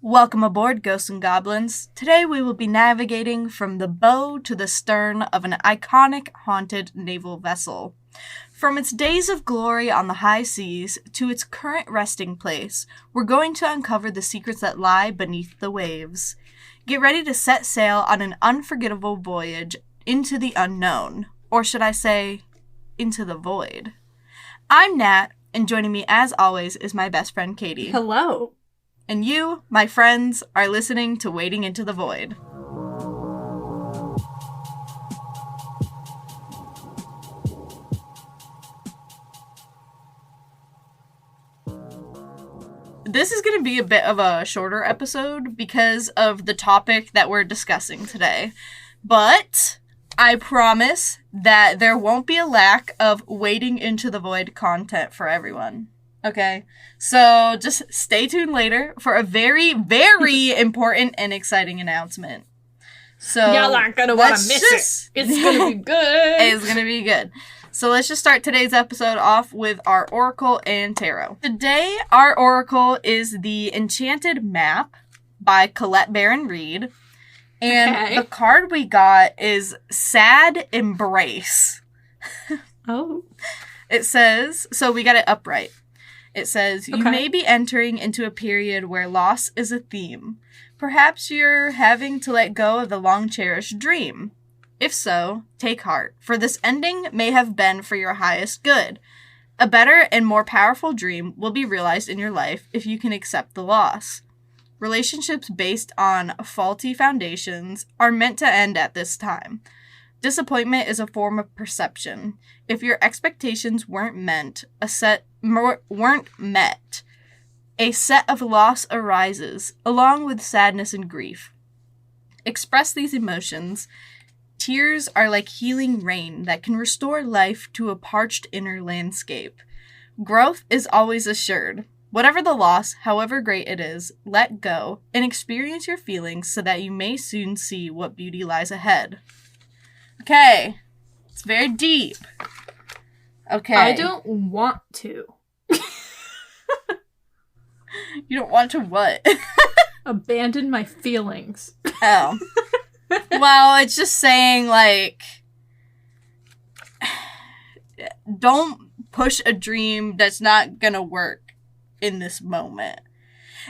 Welcome aboard, Ghosts and Goblins. Today we will be navigating from the bow to the stern of an iconic haunted naval vessel. From its days of glory on the high seas to its current resting place, we're going to uncover the secrets that lie beneath the waves. Get ready to set sail on an unforgettable voyage into the unknown, or should I say, into the void. I'm Nat, and joining me as always is my best friend Katie. Hello. And you, my friends, are listening to Wading into the Void. This is going to be a bit of a shorter episode because of the topic that we're discussing today. But I promise that there won't be a lack of Wading into the Void content for everyone. Okay, so just stay tuned later for a very, very important and exciting announcement. So y'all aren't gonna want to miss it. It's gonna be good. It's gonna be good. So let's just start today's episode off with our Oracle and Tarot. Today, our Oracle is the Enchanted Map by Colette Baron Reed. And the card we got is Sad Embrace. Oh. It says, so we got it upright. It says, you may be entering into a period where loss is a theme. Perhaps you're having to let go of the long-cherished dream. If so, take heart, for this ending may have been for your highest good. A better and more powerful dream will be realized in your life if you can accept the loss. Relationships based on faulty foundations are meant to end at this time. Disappointment is a form of perception. If your expectations weren't met, a set of loss arises, along with sadness and grief. Express these emotions. Tears are like healing rain that can restore life to a parched inner landscape. Growth is always assured. Whatever the loss, however great it is, let go and experience your feelings so that you may soon see what beauty lies ahead. Okay. It's very deep. Okay. I don't want to. You don't want to what? Abandon my feelings. Oh. Well, it's just saying, like, don't push a dream that's not gonna work in this moment.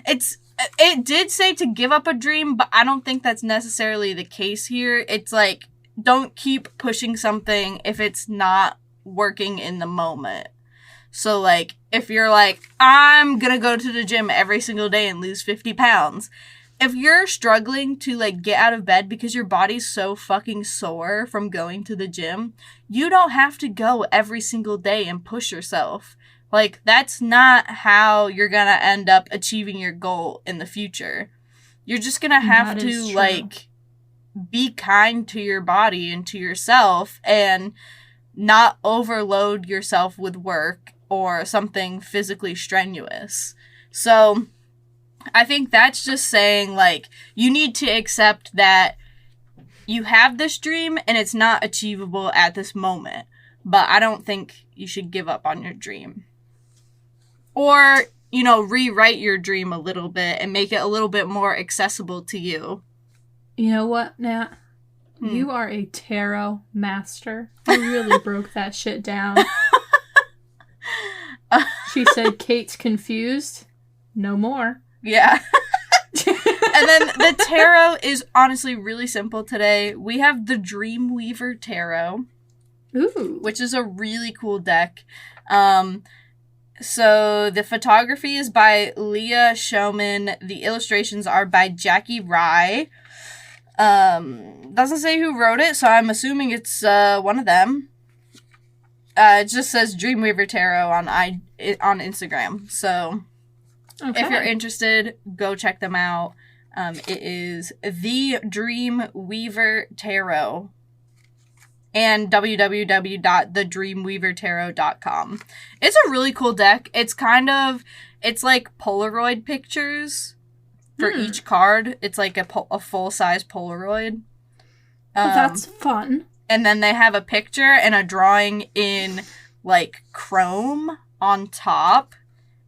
It did say to give up a dream, but I don't think that's necessarily the case here. It's like, don't keep pushing something if it's not working in the moment. So, like, if you're like, I'm gonna go to the gym every single day and lose 50 pounds. If you're struggling to, like, get out of bed because your body's so fucking sore from going to the gym, you don't have to go every single day and push yourself. Like, that's not how you're gonna end up achieving your goal in the future. You're just gonna have to, like, be kind to your body and to yourself and not overload yourself with work or something physically strenuous. So I think that's just saying, like, you need to accept that you have this dream and it's not achievable at this moment. But I don't think you should give up on your dream. Or, you know, rewrite your dream a little bit and make it a little bit more accessible to you. You know what, Nat? You are a tarot master. You really broke that shit down. She said, Kate's confused. No more. Yeah. And then the tarot is honestly really simple today. We have the Dreamweaver Tarot. Ooh. Which is a really cool deck. So the photography is by Leah Showman. The illustrations are by Jackie Rye. Doesn't say who wrote it, so I'm assuming it's one of them. It just says Dreamweaver Tarot on Instagram. So if you're interested, go check them out. It is the Dreamweaver Tarot and www.thedreamweavertarot.com. It's a really cool deck. It's like Polaroid pictures for each card. It's like a full-size Polaroid. That's fun. And then they have a picture and a drawing in, like, chrome on top.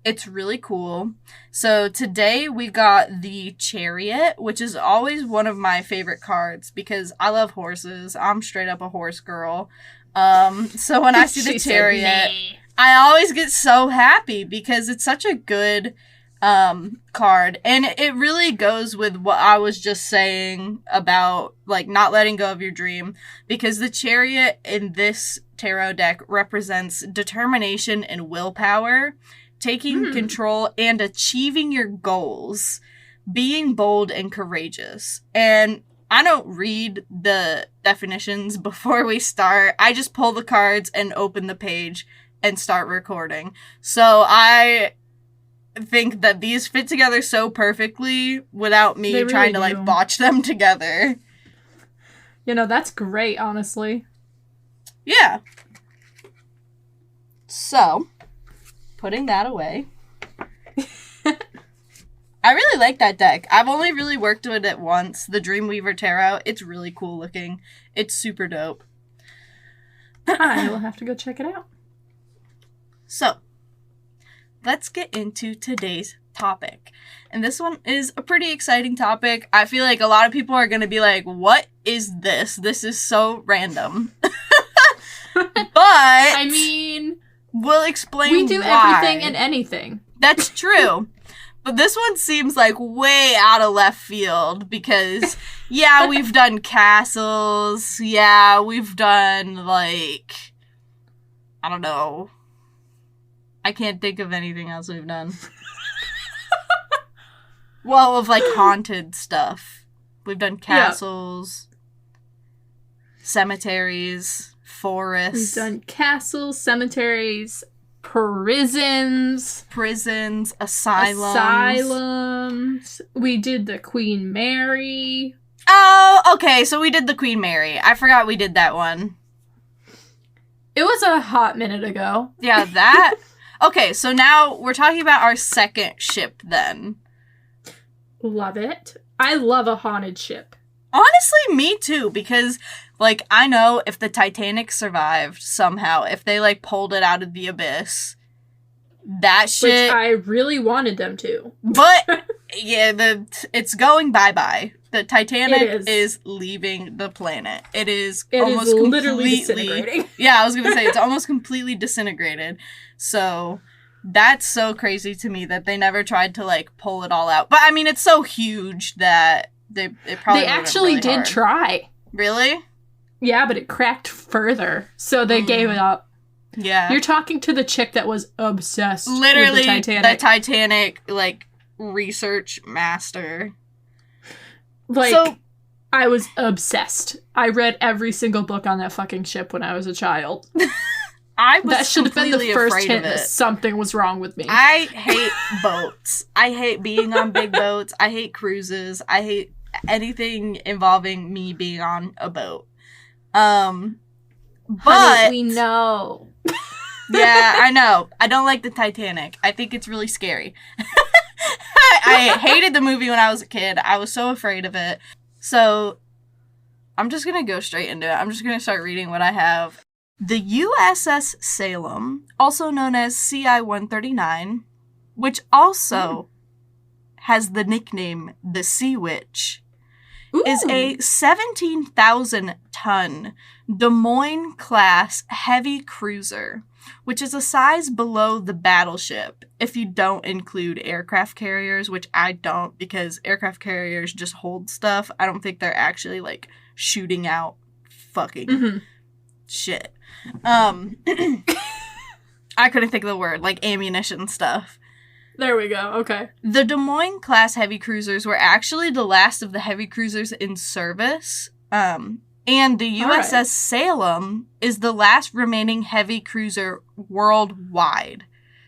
It's really cool. So today we got the Chariot, which is always one of my favorite cards because I love horses. I'm straight up a horse girl. So when I see the Chariot, I always get so happy because it's such a good card. And it really goes with what I was just saying about, like, not letting go of your dream. Because the Chariot in this tarot deck represents determination and willpower, taking control and achieving your goals, being bold and courageous. And I don't read the definitions before we start. I just pull the cards and open the page and start recording. So I think that these fit together so perfectly without me really trying to, like, botch them together. You know, that's great, honestly. Yeah. So, putting that away. I really like that deck. I've only really worked with it once, the Dreamweaver Tarot. It's really cool looking. It's super dope. I will have to go check it out. So, let's get into today's topic. And this one is a pretty exciting topic. I feel like a lot of people are going to be like, what is this? This is so random. But I mean, we'll explain we do why. Everything and anything. That's true. But this one seems like way out of left field because, yeah, we've done castles. Yeah, we've done, like, I don't know. I can't think of anything else we've done. Well, of, like, haunted stuff. We've done castles, cemeteries, forests. We've done castles, cemeteries, prisons, asylums. We did the Queen Mary. Oh, okay, so we did the Queen Mary. I forgot we did that one. It was a hot minute ago. Yeah, that... Okay, so now we're talking about our second ship, then. Love it. I love a haunted ship. Honestly, me too, because, like, I know if the Titanic survived somehow, if they, like, pulled it out of the abyss, that shit... Which I really wanted them to. But, yeah, it's going bye-bye. The Titanic is leaving the planet. It is almost literally disintegrating. Yeah, I was going to say, it's almost completely disintegrated. So, that's so crazy to me that they never tried to, like, pull it all out. But, I mean, it's so huge that it probably They actually really did hard. try. Really? Yeah, but it cracked further. So they gave it up. Yeah. You're talking to the chick that was obsessed Literally, with the Titanic. the Titanic, like, research master. Like, so, I was obsessed. I read every single book on that fucking ship when I was a child. I was that should have been the first hint that something was wrong with me. I hate boats. I hate being on big boats. I hate cruises. I hate anything involving me being on a boat. But Honey, we know. Yeah, I know. I don't like the Titanic. I think it's really scary. I hated the movie when I was a kid. I was so afraid of it. So, I'm just going to go straight into it. I'm just going to start reading what I have. The USS Salem, also known as CI-139, which also has the nickname the Sea Witch, is a 17,000-ton Des Moines-class heavy cruiser, which is a size below the battleship, if you don't include aircraft carriers, which I don't, because aircraft carriers just hold stuff. I don't think they're actually, like, shooting out fucking shit. I couldn't think of the word, like ammunition stuff. There we go, okay. The Des Moines-class heavy cruisers were actually the last of the heavy cruisers in service, and the USS Salem is the last remaining heavy cruiser worldwide.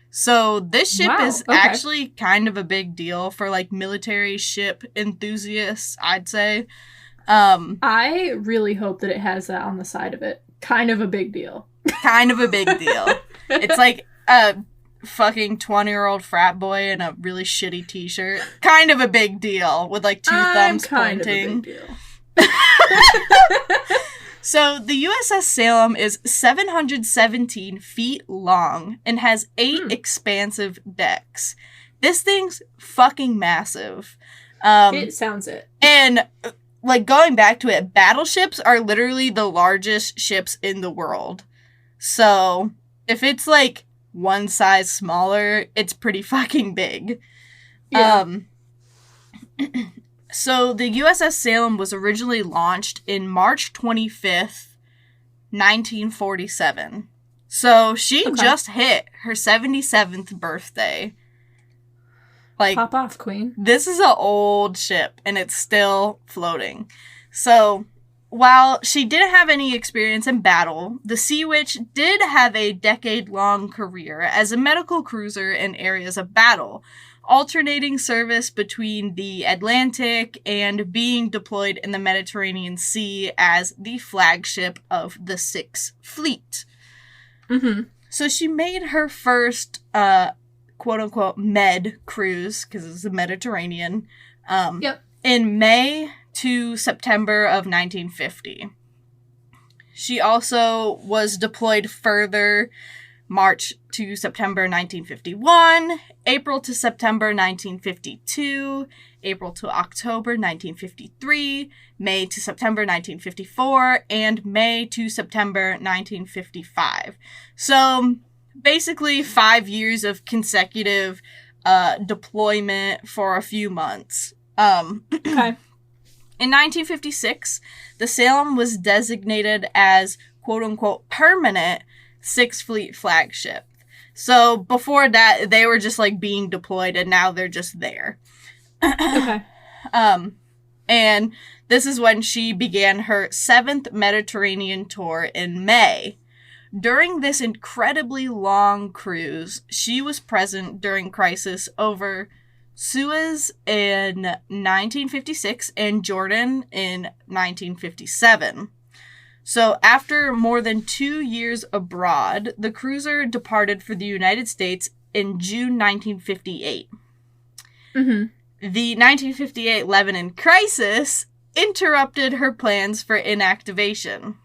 So this ship is actually kind of a big deal for, like, military ship enthusiasts, I'd say. I really hope that it has that on the side of it. Kind of a big deal. Kind of a big deal. It's like a fucking 20-year-old frat boy in a really shitty t-shirt. Kind of a big deal with, like, two thumbs pointing. Kind of a big deal. So the USS Salem is 717 feet long and has 8 expansive decks. This thing's fucking massive. It sounds it. And, like, going back to it, battleships are literally the largest ships in the world. So, if it's, like, one size smaller, it's pretty fucking big. Yeah. So, the USS Salem was originally launched in March 25th, 1947. So, she just hit her 77th birthday. Like, pop off, Queen. This is an old ship, and it's still floating. So, while she didn't have any experience in battle, the Sea Witch did have a decade-long career as a medical cruiser in areas of battle, alternating service between the Atlantic and being deployed in the Mediterranean Sea as the flagship of the Sixth Fleet. Mm-hmm. So she made her first, quote-unquote, med cruise, because it's the Mediterranean, in May to September of 1950. She also was deployed further March to September 1951, April to September 1952, April to October 1953, May to September 1954, and May to September 1955. So, basically 5 years of consecutive deployment for a few months. Okay. In 1956, the Salem was designated as quote-unquote permanent Sixth Fleet flagship. So before that, they were just like being deployed, and now they're just there. Okay. And this is when she began her 7th Mediterranean tour in May. During this incredibly long cruise, she was present during crisis over Suez in 1956 and Jordan in 1957. So after more than 2 years abroad, the cruiser departed for the United States in June 1958. Mm-hmm. The 1958 Lebanon crisis interrupted her plans for inactivation.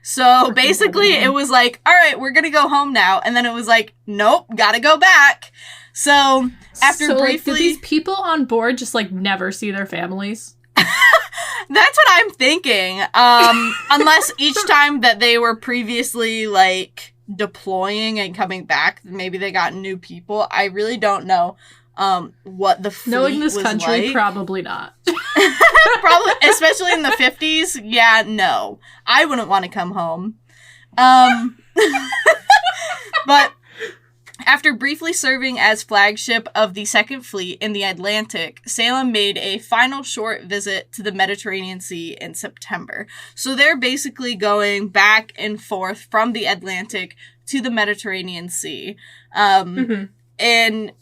So basically it was like, all right, we're going to go home now. And then it was like, nope, got to go back. So after briefly... did these people on board just like never see their families? That's what I'm thinking. Unless each time that they were previously like deploying and coming back, maybe they got new people. I really don't know what the fleet knowing this was country, like. probably not. Probably, especially in the 50s. Yeah, no. I wouldn't want to come home. But after briefly serving as flagship of the Second Fleet in the Atlantic, Salem made a final short visit to the Mediterranean Sea in September. So they're basically going back and forth from the Atlantic to the Mediterranean Sea. And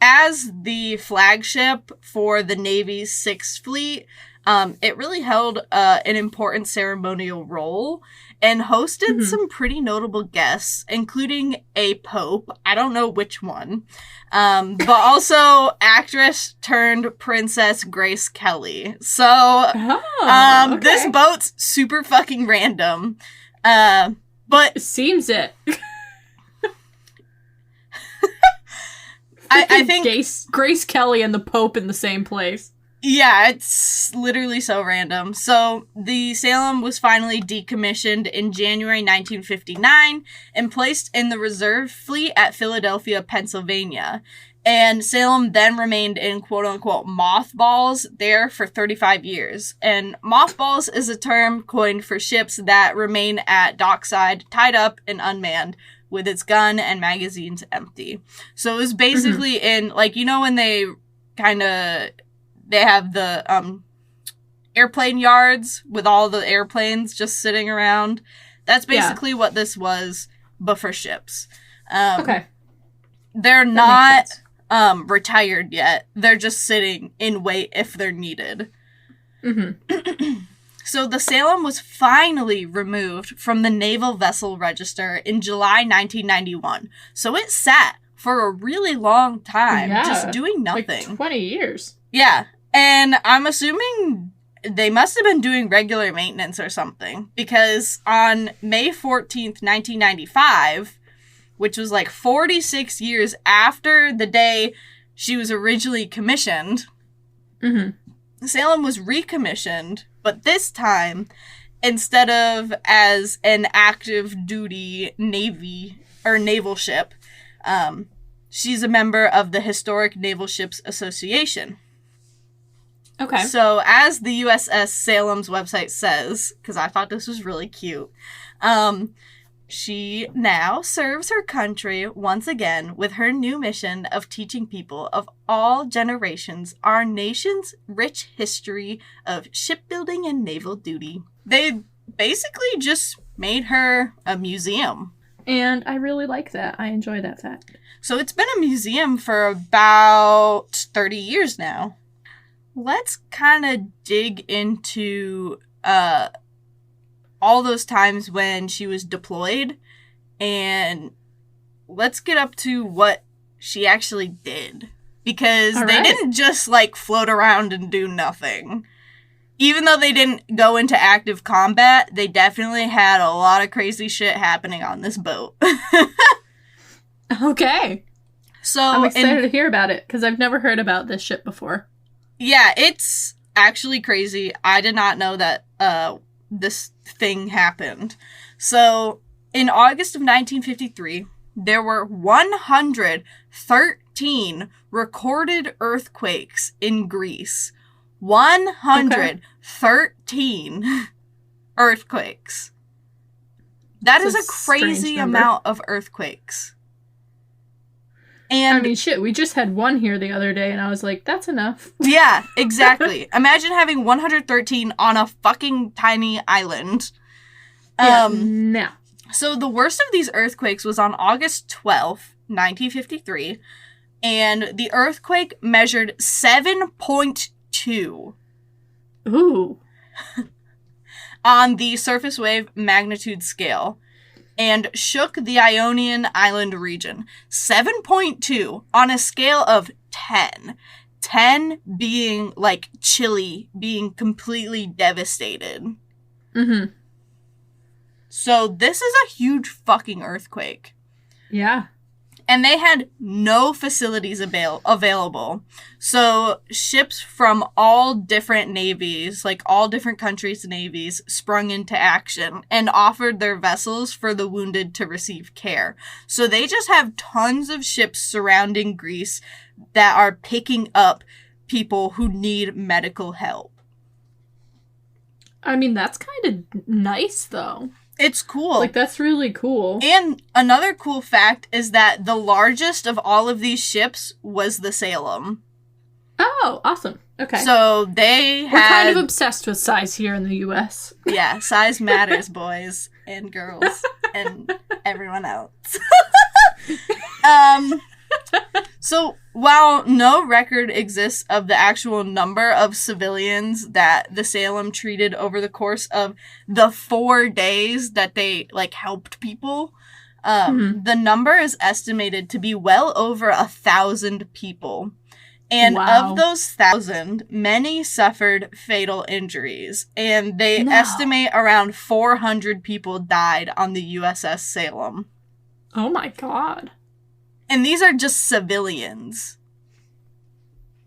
as the flagship for the Navy's Sixth Fleet, it really held an important ceremonial role and hosted some pretty notable guests, including a pope. I don't know which one. But also actress turned Princess Grace Kelly. So, okay. This boat's super fucking random. But seems it. I think Grace Kelly and the Pope in the same place. Yeah, it's literally so random. So, the Salem was finally decommissioned in January 1959 and placed in the reserve fleet at Philadelphia, Pennsylvania. And Salem then remained in quote-unquote mothballs there for 35 years. And mothballs is a term coined for ships that remain at dockside, tied up and unmanned, with its gun and magazines empty. So it was basically in, like, you know when they have the airplane yards with all the airplanes just sitting around? That's basically what this was, but for ships. Okay. They're not retired yet. They're just sitting in wait if they're needed. So the Salem was finally removed from the Naval Vessel Register in July 1991. So it sat for a really long time, just doing nothing. Like 20 years. Yeah. And I'm assuming they must have been doing regular maintenance or something, because on May 14th, 1995, which was like 46 years after the day she was originally commissioned, Salem was recommissioned, but this time, instead of as an active duty Navy or naval ship, she's a member of the Historic Naval Ships Association. Okay. So, as the USS Salem's website says, because I thought this was really cute, she now serves her country once again with her new mission of teaching people of all generations our nation's rich history of shipbuilding and naval duty. They basically just made her a museum. And I really like that. I enjoy that fact. So it's been a museum for about 30 years now. Let's kind of dig into all those times when she was deployed, and let's get up to what she actually did. Because they didn't just, like, float around and do nothing. Even though they didn't go into active combat, they definitely had a lot of crazy shit happening on this boat. Okay. So I'm excited to hear about it, because I've never heard about this ship before. Yeah, it's actually crazy. I did not know that this thing happened. So, in August of 1953, there were 113 recorded earthquakes in Greece. 113 earthquakes. That is a crazy amount of earthquakes. And I mean, shit, we just had one here the other day, and I was like, that's enough. Yeah, exactly. Imagine having 113 on a fucking tiny island. No. So the worst of these earthquakes was on August 12th, 1953, and the earthquake measured 7.2. Ooh. On the surface wave magnitude scale, and shook the Ionian Island region. 7.2 on a scale of 10. 10 being, like, Chile, being completely devastated. Mm-hmm. So this is a huge fucking earthquake. Yeah. And they had no facilities available. So ships from all different navies, like all different countries' navies, sprung into action and offered their vessels for the wounded to receive care. So they just have tons of ships surrounding Greece that are picking up people who need medical help. I mean, that's kind of nice, though. It's cool. Like, that's really cool. And another cool fact is that the largest of all of these ships was the Salem. Oh, awesome. Okay. So We're kind of obsessed with size here in the U.S. Yeah, size matters, boys and girls and everyone else. So while no record exists of the actual number of civilians that the Salem treated over the course of the 4 days that they, like, helped people, the number is estimated to be well over 1,000 people. And of those 1,000, many suffered fatal injuries. And they estimate around 400 people died on the USS Salem. Oh my god. And these are just civilians.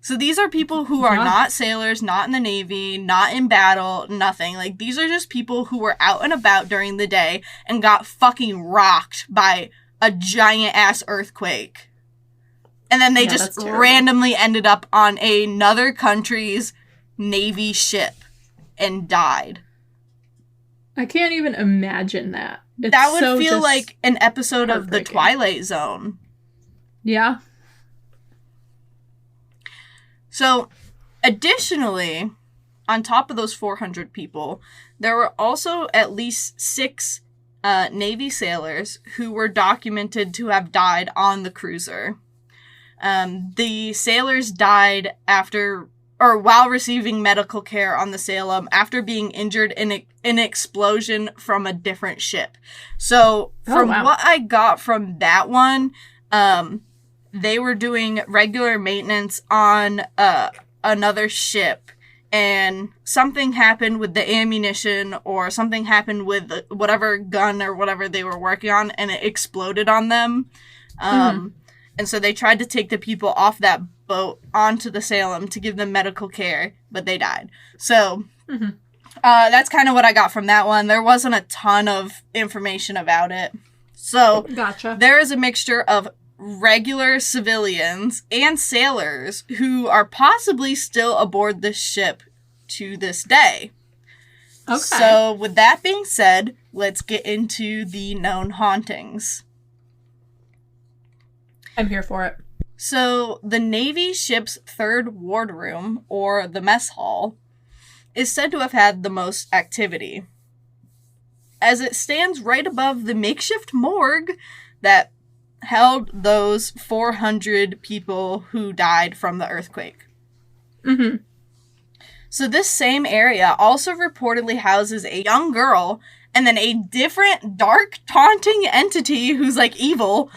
So these are people who are not sailors, not in the Navy, not in battle, nothing. Like, these are just people who were out and about during the day and got fucking rocked by a giant-ass earthquake. And then they just randomly ended up on another country's Navy ship and died. I can't even imagine that. That would feel like an episode of The Twilight Zone. Yeah. So, additionally, on top of those 400 people, there were also at least 6 Navy sailors who were documented to have died on the cruiser. The sailors died while receiving medical care on the Salem after being injured in an explosion from a different ship. So, what I got from that one, they were doing regular maintenance on another ship, and something happened with the ammunition or something happened with whatever gun or whatever they were working on, and it exploded on them. And so they tried to take the people off that boat onto the Salem to give them medical care, but they died. So that's kind of what I got from that one. There wasn't a ton of information about it. So Gotcha. There is a mixture of regular civilians and sailors who are possibly still aboard this ship to this day. Okay. So with that being said, let's get into the known hauntings. I'm here for it. So the Navy ship's third wardroom, or the mess hall, is said to have had the most activity, as it stands right above the makeshift morgue that held those 400 people who died from the earthquake. So this same area also reportedly houses a young girl and then a different dark taunting entity who's like evil,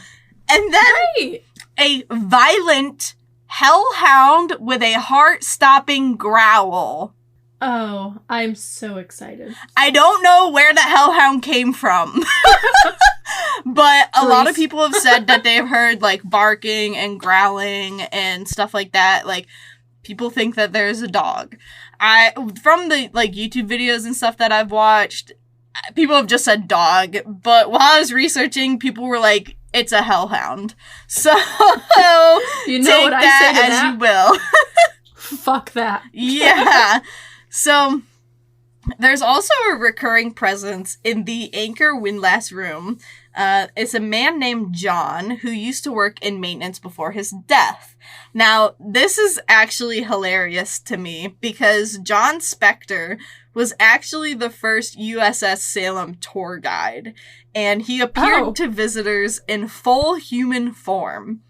and then a violent hellhound with a heart-stopping growl. Oh, I'm so excited. I don't know where the hellhound came from. But a lot of people have said that they've heard, like, barking and growling and stuff like that. Like, people think that there's a dog. From the, like, YouTube videos and stuff that I've watched, people have just said dog. But while I was researching, people were like, it's a hellhound. So, you know take what I that say to as that? you will. Fuck that. Yeah. So, there's also a recurring presence in the anchor windlass room. It's a man named John who used to work in maintenance before his death. Now, this is actually hilarious to me because John Spector was actually the first USS Salem tour guide, and he appeared to visitors in full human form.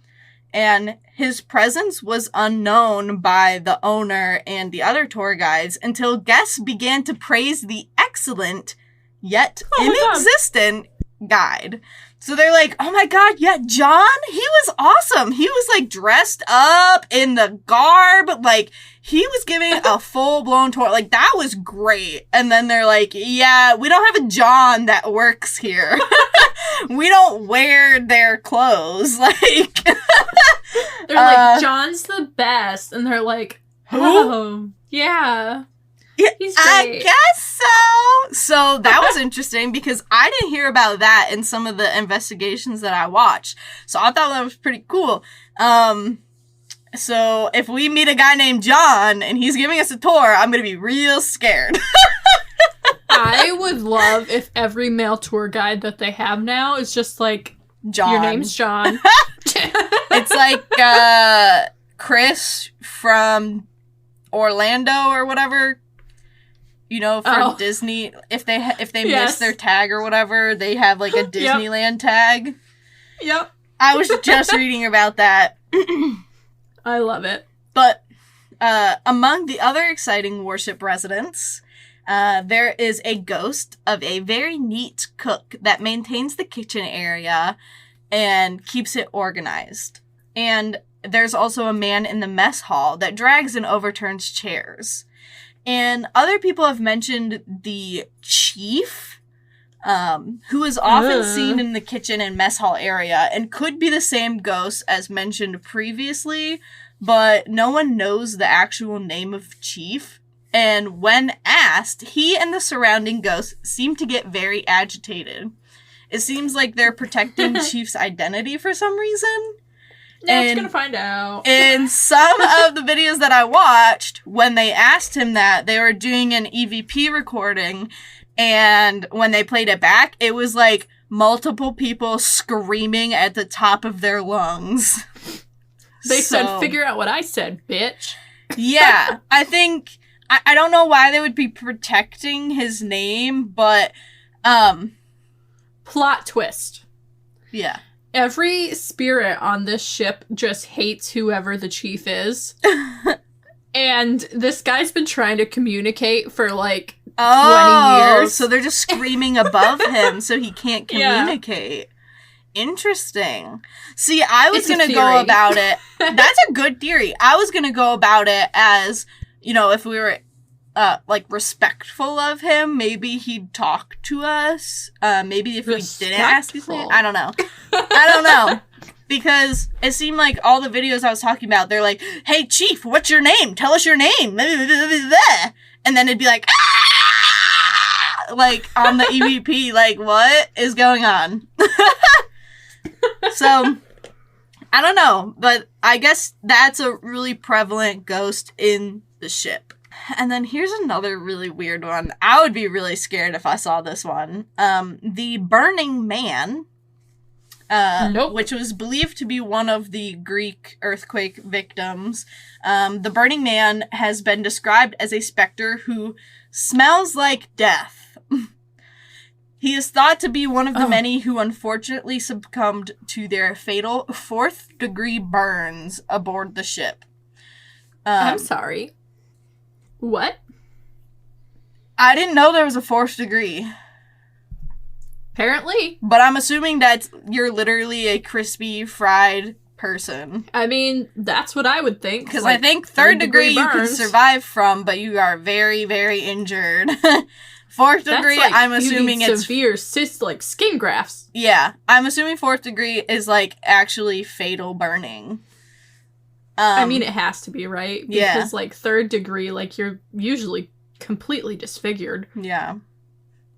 And his presence was unknown by the owner and the other tour guides until guests began to praise the excellent, yet inexistent guide. So they're like, oh my god, yeah, John, he was awesome. He was like dressed up in the garb. Like, he was giving a full-blown tour. Like, that was great. And then they're like, yeah, we don't have a John that works here. We don't wear their clothes. Like, they're like, John's the best. And they're like, who? Oh, yeah. He's great. I guess so. So that was interesting because I didn't hear about that in some of the investigations that I watched. So I thought that was pretty cool. So if we meet a guy named John and he's giving us a tour, I'm going to be real scared. I would love if every male tour guide that they have now is just like, John. Your name's John. It's like Chris from Orlando or whatever. You know, from Disney, if they miss their tag or whatever, they have like a Disneyland tag. Yep. I was just reading about that. I love it. But among the other exciting warship residents, there is a ghost of a very neat cook that maintains the kitchen area and keeps it organized. And there's also a man in the mess hall that drags and overturns chairs. And other people have mentioned the chief, who is often seen in the kitchen and mess hall area and could be the same ghost as mentioned previously, but no one knows the actual name of chief. And when asked, he and the surrounding ghosts seem to get very agitated. It seems like they're protecting Chief's identity for some reason. Now it's gonna find out. In some of the videos that I watched, when they asked him that, they were doing an EVP recording, and when they played it back, it was like multiple people screaming at the top of their lungs. They said, figure out what I said, bitch. Yeah, I think, I don't know why they would be protecting his name, but, plot twist. Yeah. Every spirit on this ship just hates whoever the chief is. And this guy's been trying to communicate for like 20 years. So they're just screaming above him so he can't communicate. Yeah. Interesting. See, I was going to go about it. That's a good theory. I was going to go about it as, you know, if we were like, respectful of him, maybe he'd talk to us. Maybe if we didn't ask his name. I don't know. I don't know. Because it seemed like all the videos I was talking about, they're like, hey, Chief, what's your name? Tell us your name. And then it'd be like, ah! Like, on the EVP, like, what is going on? So, I don't know. But I guess that's a really prevalent ghost in the ship. And then here's another really weird one. I would be really scared if I saw this one. The Burning Man. Nope. Which was believed to be one of the Greek earthquake victims. The Burning Man has been described as a specter who smells like death. He is thought to be one of the many who unfortunately succumbed to their fatal 4th degree burns aboard the ship. I'm sorry. What? I didn't know there was a 4th degree. Apparently. But I'm assuming that you're literally a crispy, fried person. I mean, that's what I would think. Because like, I think 3rd degree you can survive from, but you are very, very injured. 4th degree, like, I'm assuming it's severe like skin grafts. Yeah. I'm assuming 4th degree is like actually fatal burning. I mean, it has to be, right? Because like 3rd degree, like you're usually completely disfigured. Yeah.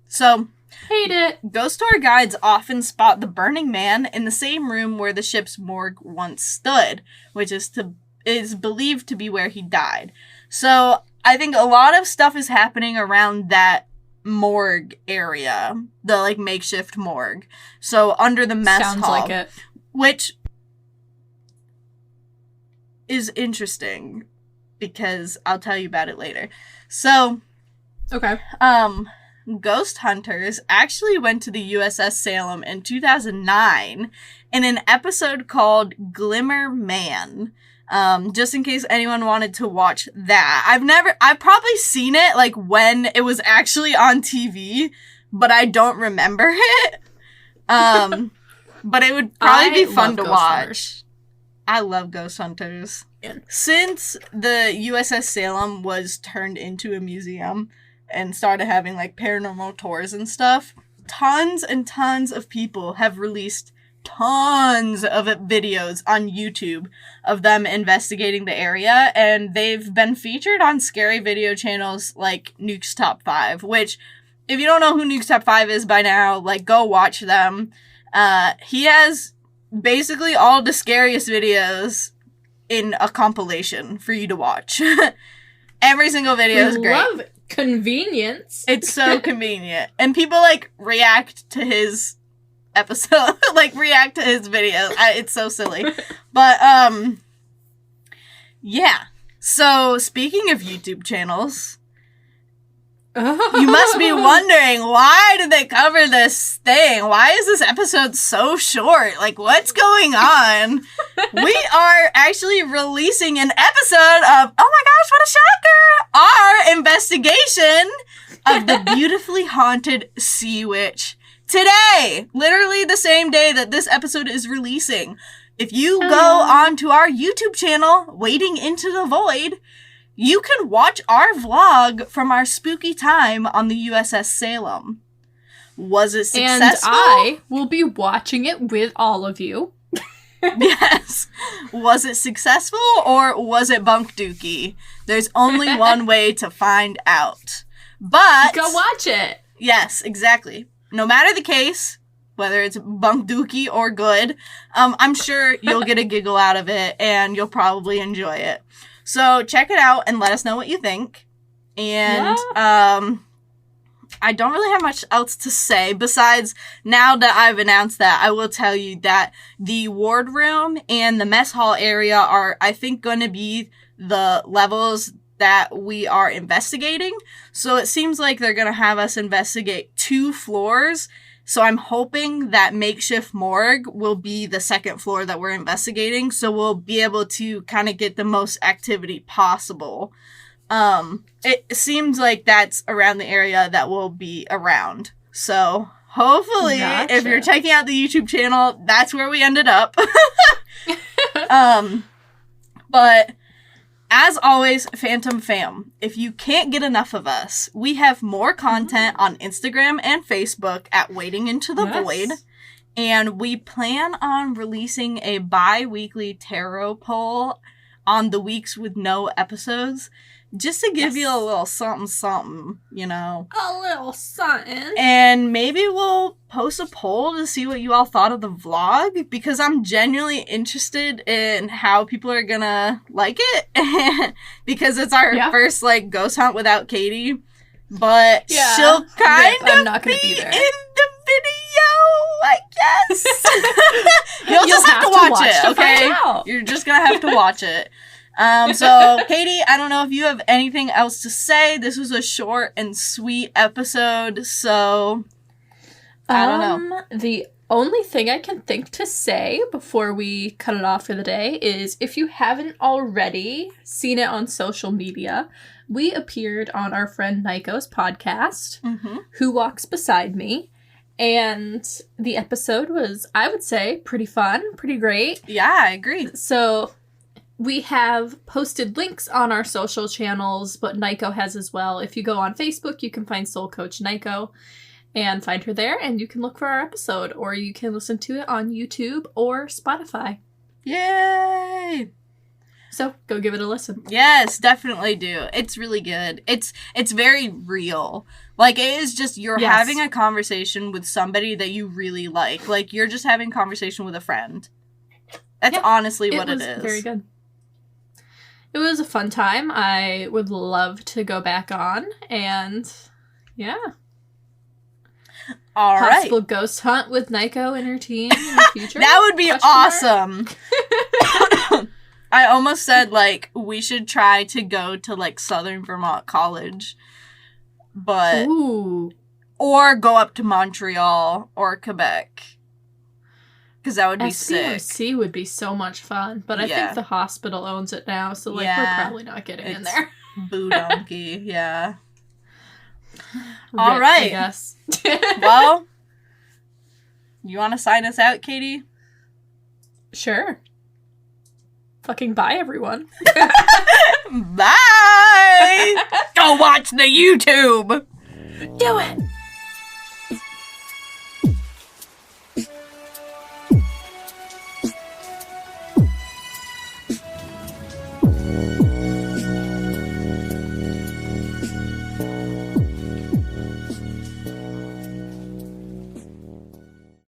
So... Hate it. Ghost tour guides often spot the Burning Man in the same room where the ship's morgue once stood, which is believed to be where he died. So I think a lot of stuff is happening around that morgue area, the like makeshift morgue. So under the mess hall. Sounds like it. Which is interesting because I'll tell you about it later. So, okay. Ghost hunters actually went to the USS Salem in 2009 in an episode called Glimmer Man. Just in case anyone wanted to watch that. I've probably seen it like when it was actually on TV, but I don't remember it. But it would probably be fun to watch. Hunters. I love Ghost Hunters. Yeah. Since the USS Salem was turned into a museum, and started having, like, paranormal tours and stuff, tons and tons of people have released tons of videos on YouTube of them investigating the area, and they've been featured on scary video channels like Nuke's Top 5, which, if you don't know who Nuke's Top 5 is by now, like, go watch them. He has basically all the scariest videos in a compilation for you to watch. Every single video is great. Love convenience. It's so convenient. And people, like, react to his episode, like, react to his videos. It's so silly. But, yeah. So, speaking of YouTube channels, you must be wondering, why did they cover this thing? Why is this episode so short? Like, what's going on? We are actually releasing an episode of, oh my gosh, what a shocker! Our investigation of the beautifully haunted Sea Witch today. Literally the same day that this episode is releasing. If you go onto our YouTube channel, Wading Into the Void, you can watch our vlog from our spooky time on the USS Salem. Was it successful? And I will be watching it with all of you. Yes. Was it successful or was it bunk dookie? There's only one way to find out. But go watch it. Yes, exactly. No matter the case, whether it's bunk dookie or good, I'm sure you'll get a giggle out of it and you'll probably enjoy it. So check it out and let us know what you think. And I don't really have much else to say besides, now that I've announced that, I will tell you that the wardroom and the mess hall area are, I think, going to be the levels that we are investigating. So it seems like they're going to have us investigate 2 floors. So I'm hoping that makeshift morgue will be the 2nd floor that we're investigating. So we'll be able to kind of get the most activity possible. It seems like that's around the area that we'll be around. So hopefully, if you're checking out the YouTube channel, that's where we ended up. But As always, Phantom Fam, if you can't get enough of us, we have more content on Instagram and Facebook at Wading Into the Void. And we plan on releasing a bi-weekly tarot poll on the weeks with no episodes, just to give you a little something, you know. A little something. And maybe we'll post a poll to see what you all thought of the vlog, because I'm genuinely interested in how people are gonna like it. Because it's our first, like, ghost hunt without Katie. But she'll kind of not gonna be there. in the video, I guess. You'll just have to watch it, okay? You're just gonna have to watch it. So, Katie, I don't know if you have anything else to say. This was a short and sweet episode, so I don't know. The only thing I can think to say before we cut it off for the day is, if you haven't already seen it on social media, we appeared on our friend Nico's podcast, Who Walks Beside Me, and the episode was, I would say, pretty fun, pretty great. Yeah, I agree. So we have posted links on our social channels, but Nico has as well. If you go on Facebook, you can find Soul Coach Nico and find her there, and you can look for our episode, or you can listen to it on YouTube or Spotify. Yay! So go give it a listen. Yes, definitely do. It's really good. It's very real. Like, it is just, you're having a conversation with somebody that you really like. Like, you're just having a conversation with a friend. That's honestly what it is. It was very good. It was a fun time. I would love to go back on, and yeah. All Possible ghost hunt with Nico and her team in the future. That would be awesome. I almost said, like, we should try to go to, like, Southern Vermont College. But... Ooh. Or go up to Montreal or Quebec. Because that would be sick. SCMC would be so much fun. But I think the hospital owns it now, so, like, we're probably not getting in there. Boo donkey, yeah. All All right. I guess. Well, you want to sign us out, Katie? Sure. Fucking bye, everyone. Bye! Go watch the YouTube! Do it!